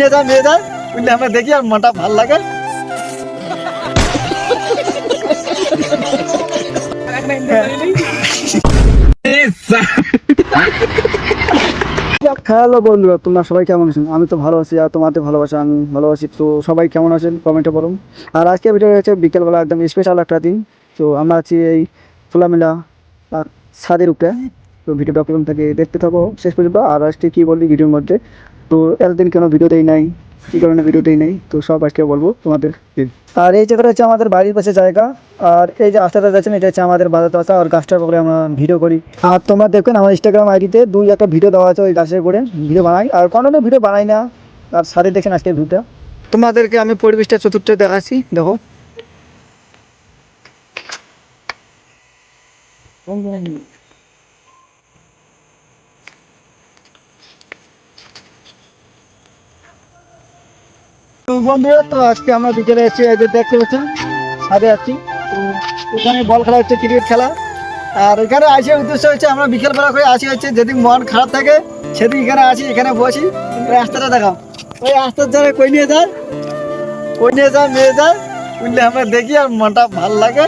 মেয়ে যায় বুঝলে আমরা দেখি আর মনটা ভাল লাগে। হ্যালো বন্ধুরা, তোমরা সবাই কেমন আছেন? আমি তো ভালো আছি, আর তোমাদের ভালোবাসা আমি ভালোবাসি। তো সবাই কেমন আছেন কমেন্টে বলুন। আর আজকে ভিডিও হচ্ছে বিকেলবেলা, একদম স্পেশাল একটা দিন। তো আমরা আছি এই খোলামেলা ছাদের উপরে। তো ভিডিওটা প্রথম থেকে দেখতে থাকো শেষ পর্যন্ত। আর আজকে কী বললি ভিডিওর মধ্যে, তো এতদিন কেন ভিডিও দেই নাই, কী কারণে ভিডিও দেই নাই, তো সব আজকে বলবো তোমাদের। আর এই জায়গাটা হচ্ছে আমাদের বাড়ির পাশে জায়গা। আর এই যে রাস্তাটা যাচ্ছেন, এটা হচ্ছে আমাদের বাজার রাস্তা। আর গাছটার পরে আমরা ভিডিও করি। আর তোমরা দেখবেন আমার ইনস্টাগ্রাম আইডিতে একটা ভিডিও দেওয়া আছে, ওই গাছের করে ভিডিও বানাই। আর কোনো ভিডিও বানাই না। আর সাথে দেখছেন আজকে ভিডিওটা তোমাদেরকে আমি পরিবেশটা চতুর্থ দেখাচ্ছি, দেখো। তো বন্ধুরা, তো আজকে আমরা বিকেলে এসেছি, এই যে দেখতে পাচ্ছেন ছাদে আছি। তো এখানে বল খেলা হচ্ছে, ক্রিকেট খেলা। আর এখানে আসার উদ্দেশ্য হচ্ছে আমরা বিকেলবেলা করে আসি হচ্ছে, যেদিন মন খারাপ থাকে সেদিন এখানে আসি, এখানে বসি। রাস্তাটা দেখাও, ওই রাস্তার ধারে কই নিয়ে যায় মেয়ে যায় বুঝলে আমরা দেখি আর মনটা ভাল লাগে।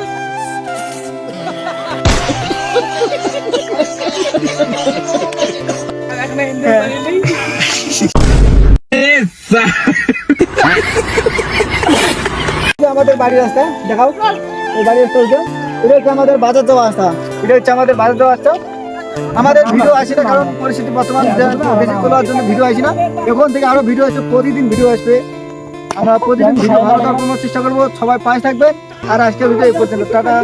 আমাদের বাড়ির রাস্তা দেখাও, এই বাড়ির রাস্তা এটা হচ্ছে আমাদের বাজার যাওয়া রাস্তা। এটা হচ্ছে আমাদের বাজার যাওয়া রাস্তা। আমাদের ভিডিও আসে না, কারণ পরিস্থিতি বর্তমান বেশি তোলার জন্য ভিডিও আসে না। এখন থেকে আরো ভিডিও আসবে, প্রতিদিন ভিডিও আসবে। আমরা প্রতিদিন ভিডিও ভালো করার চেষ্টা করবো। সবাই পাশে থাকবে। আর আজকের ভিডিও এই পর্যন্ত, টাটা।